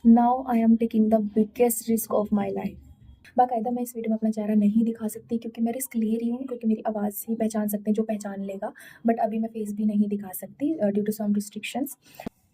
Now I am taking the biggest risk of my life. बाकायदा मैं इस video में अपना चेहरा नहीं दिखा सकती क्योंकि मैं रिस्क ले रही हूँ, क्योंकि मेरी आवाज़ ही पहचान सकते हैं जो पहचान लेगा। बट अभी मैं फेस भी नहीं दिखा सकती ड्यू टू सम रिस्ट्रिक्शंस।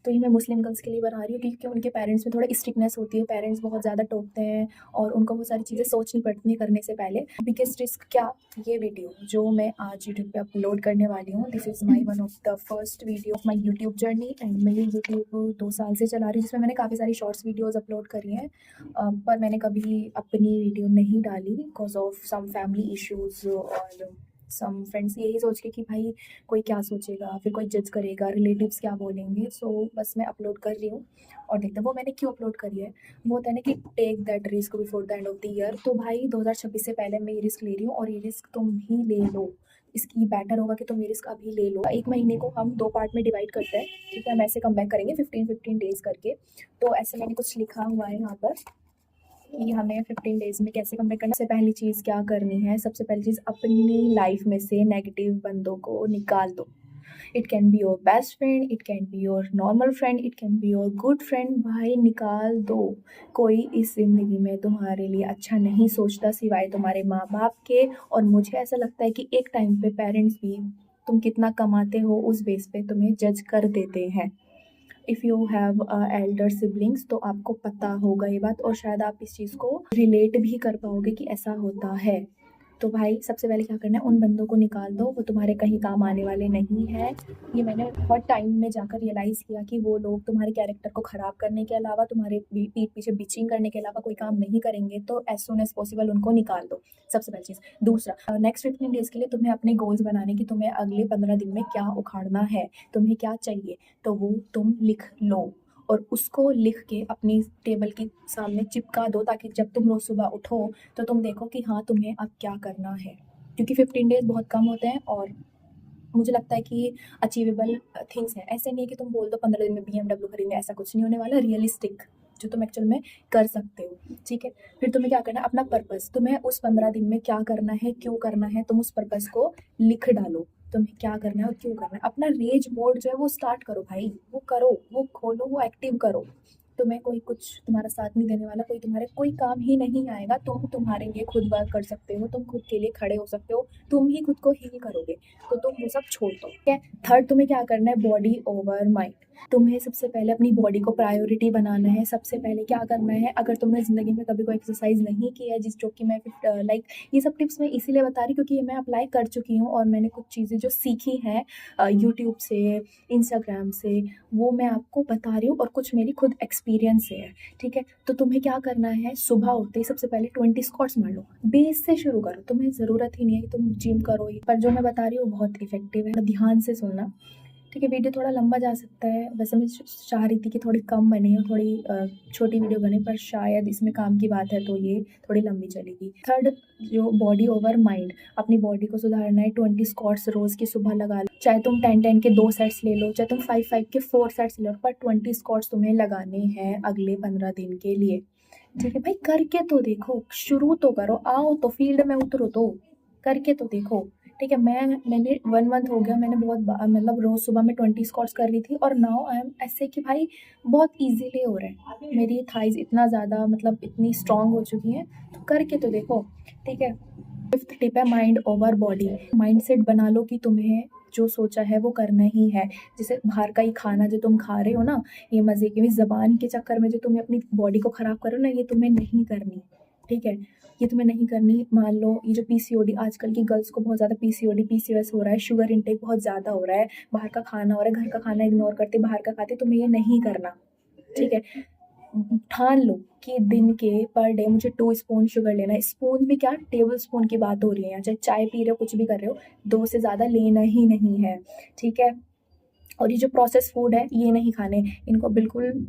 तो ये मैं मुस्लिम गर्ल्स के लिए बना रही हूँ क्योंकि उनके पेरेंट्स में थोड़ा स्ट्रिक्टनेस होती है, पेरेंट्स बहुत ज़्यादा टोकते हैं और उनको वो सारी चीज़ें सोचनी पड़ती हैं करने से पहले। बिगेस्ट रिस्क क्या, ये वीडियो जो मैं आज यूट्यूब पे अपलोड करने वाली हूँ, this is my one of the first video of my YouTube journey. And मैं ये यूट्यूब 2 साल से चला रही हूँ, जिसमें मैंने काफ़ी सारी शॉर्ट्स वीडियोज़ अपलोड करी हैं। पर मैंने कभी अपनी वीडियो नहीं डाली because of some family issues और सम फ्रेंड्स यही सोच के कि भाई कोई क्या सोचेगा, फिर कोई जज करेगा, रिलेटिव्स क्या बोलेंगे। सो बस मैं अपलोड कर रही हूँ और देखते हैं। वो मैंने क्यों अपलोड करी है, वो होता है ना कि take that risk before the end of the year. तो भाई 2026 से पहले मैं ये रिस्क ले रही हूँ और ये रिस्क तुम भी ले लो। इसकी बेटर होगा कि तुम ये रिस्क अभी ले लो। 1 महीने को हम 2 पार्ट में डिवाइड करते हैं, ठीक है। हम ऐसे कम बैक करेंगे 15-15 डेज करके। तो ऐसे मैंने कुछ लिखा हुआ है यहाँ पर कि हमें 15 डेज़ में कैसे कम बैक करना है। सबसे पहली चीज़ क्या करनी है, सबसे पहली चीज़ अपनी लाइफ में से नेगेटिव बंदों को निकाल दो। It can be your best friend, it can be your normal friend, it can be your good friend. भाई निकाल दो। कोई इस ज़िंदगी में तुम्हारे लिए अच्छा नहीं सोचता सिवाय तुम्हारे माँ बाप के। और मुझे ऐसा लगता है कि एक टाइम पे पेरेंट्स भी तुम कितना कमाते हो उस बेस पे तुम्हें जज कर देते हैं। If you have Elder siblings तो आपको पता होगा ये बात और शायद आप इस चीज़ को रिलेट भी कर पाओगे कि ऐसा होता है। तो भाई सबसे पहले क्या करना है, उन बंदों को निकाल दो, वो तुम्हारे कहीं काम आने वाले नहीं हैं। ये मैंने बहुत टाइम में जाकर रियलाइज़ किया कि वो लोग तुम्हारे कैरेक्टर को ख़राब करने के अलावा, तुम्हारे पीठ पीछे बिचिंग करने के अलावा कोई काम नहीं करेंगे। तो एज सुन एज पॉसिबल उनको निकाल दो, सबसे पहली चीज़। दूसरा, नेक्स्ट 15 डेज़ के लिए तुम्हें अपने गोल्स बनाने कि तुम्हें अगले 15 दिन में क्या उखाड़ना है, तुम्हें क्या चाहिए, तो वो तुम लिख लो और उसको लिख के अपनी टेबल के सामने चिपका दो, ताकि जब तुम रोज़ सुबह उठो तो तुम देखो कि हाँ तुम्हें अब क्या करना है। क्योंकि 15 डेज़ बहुत कम होते हैं और मुझे लगता है कि अचीवेबल थिंग्स हैं। ऐसे नहीं है कि तुम बोल दो 15 दिन में BMW खरीदेंगे, ऐसा कुछ नहीं होने वाला। रियलिस्टिक जो तुम एक्चुअल में कर सकते हो, ठीक है। फिर तुम्हें क्या करना है, अपना पर्पस, तुम्हें उस 15 दिन में क्या करना है, क्यों करना है, तुम उस पर्पस को लिख डालो। तुम्हें क्या करना है और क्यों करना है। अपना रेज मोड जो है वो स्टार्ट करो भाई, वो करो, वो खोलो, वो एक्टिव करो। तुम्हें कोई कुछ तुम्हारा साथ नहीं देने वाला, कोई तुम्हारे कोई काम ही नहीं आएगा। तुम तुम्हारे लिए खुद वर्क कर सकते हो, तुम खुद के लिए खड़े हो सकते हो, तुम ही खुद को हील करोगे। तो तुम वो सब छोड़ दो, ठीक है। थर्ड, तुम्हें क्या करना है, बॉडी ओवर माइंड। तुम्हें सबसे पहले अपनी बॉडी को प्रायोरिटी बनाना है। सबसे पहले क्या करना है, अगर तुमने ज़िंदगी में कभी कोई एक्सरसाइज नहीं की है, जिस जो कि मैं लाइक ये सब टिप्स मैं इसीलिए बता रही क्योंकि ये मैं अप्लाई कर चुकी हूँ और मैंने कुछ चीज़ें जो सीखी हैं यूट्यूब से, इंस्टाग्राम से, वो मैं आपको बता रही हूँ और कुछ मेरी खुद एक्सपीरियंस से है, ठीक है। तो तुम्हें क्या करना है, सुबह उठते ही सबसे पहले 20 स्क्वाट्स मार लो। बेस से शुरू करो, तुम्हें ज़रूरत ही नहीं है कि तुम जिम करो, पर जो मैं बता रही हूँ बहुत इफेक्टिव है। ध्यान से सुनना, ठीक है। वीडियो थोड़ा लंबा जा सकता है, वैसे मैं चाह रही थी कि थोड़ी कम बने और थोड़ी छोटी वीडियो बने, पर शायद इसमें काम की बात है तो ये थोड़ी लंबी चलेगी। थर्ड, जो बॉडी ओवर माइंड, अपनी बॉडी को सुधारना है। 20 स्क्वाट्स रोज़ की सुबह लगा लो, चाहे तुम 10-10 के 2 सेट्स ले लो, चाहे तुम 5-5 के 4 सेट्स ले लो, पर 20 स्क्वाट्स तुम्हें लगाने हैं अगले 15 दिन के लिए, ठीक है भाई। करके तो देखो, शुरू तो करो, आओ तो फील्ड में उतरो, तो करके तो देखो, ठीक है। मैंने 1 मंथ हो गया, मैंने बहुत मतलब रोज़ सुबह में 20 स्क्वाट्स कर रही थी और नाउ आई एम ऐसे कि भाई बहुत ईजीली हो रहा है। मेरी थाइज़ इतना ज़्यादा मतलब इतनी स्ट्रांग हो चुकी हैं, तो करके तो देखो, ठीक है। फिफ्थ टिप है माइंड ओवर बॉडी। माइंडसेट बना लो कि तुम्हें जो सोचा है वो करना ही है। जैसे बाहर का ही खाना जो तुम खा रहे हो ना, ये मज़े की ज़बान के चक्कर में जो तुम्हें अपनी बॉडी को ख़राब करो ना, ये तुम्हें नहीं करनी, ठीक है। ये तुम्हें नहीं करनी। मान लो ये जो पीसीओडी, आजकल की गर्ल्स को बहुत ज़्यादा पीसीओडी पीसीओएस हो रहा है, शुगर इंटेक बहुत ज़्यादा हो रहा है, बाहर का खाना हो रहा है, घर का खाना इग्नोर करते बाहर का खाते, तुम्हें ये नहीं करना, ठीक है। ठान लो कि दिन के पर डे मुझे 2 स्पून शुगर लेना है। स्पून भी क्या, टेबल स्पून की बात हो रही है यहाँ, चाहे चाय पी रहे हो, कुछ भी कर रहे हो, 2 से ज़्यादा लेना ही नहीं है, ठीक है। और ये जो प्रोसेस फूड है ये नहीं खाने, इनको बिल्कुल,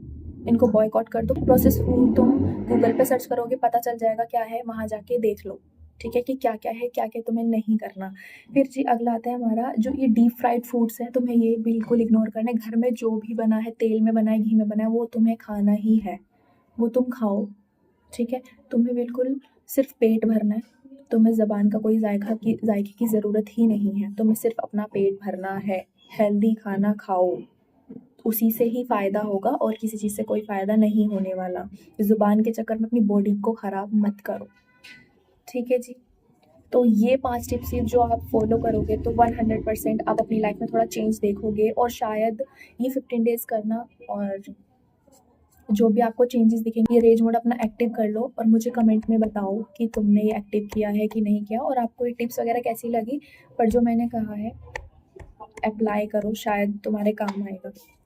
इनको बॉयकॉट कर दो। प्रोसेस फूड तुम गूगल पे सर्च करोगे, पता चल जाएगा क्या है, वहाँ जाके देख लो, ठीक है, कि क्या क्या है, क्या क्या तुम्हें नहीं करना। फिर जी अगला आता है हमारा जो ये डीप फ्राइड फूड्स हैं, तुम्हें ये बिल्कुल इग्नोर करना है। घर में जो भी बना है, तेल में बना है, घी में बना है, वो तुम्हें खाना ही है, वो तुम खाओ, ठीक है। तुम्हें बिल्कुल सिर्फ पेट भरना है, तुम्हें ज़बान का कोई जायके की ज़रूरत ही नहीं है, तुम्हें सिर्फ अपना पेट भरना है। हेल्दी खाना खाओ, उसी से ही फ़ायदा होगा और किसी चीज़ से कोई फ़ायदा नहीं होने वाला। ज़ुबान के चक्कर में अपनी बॉडी को ख़राब मत करो, ठीक है जी? तो ये 5 टिप्स जो आप फ़ॉलो करोगे तो 100% आप अपनी लाइफ़ में थोड़ा चेंज देखोगे और शायद ये 15 डेज़ करना और जो भी आपको चेंजेस दिखेंगे, ये रेज मोड अपना एक्टिव कर लो और मुझे कमेंट में बताओ कि तुमने ये एक्टिव किया है कि नहीं किया और आपको ये टिप्स वगैरह कैसी लगी। पर जो मैंने कहा है अप्लाई करो, शायद तुम्हारे काम आएगा।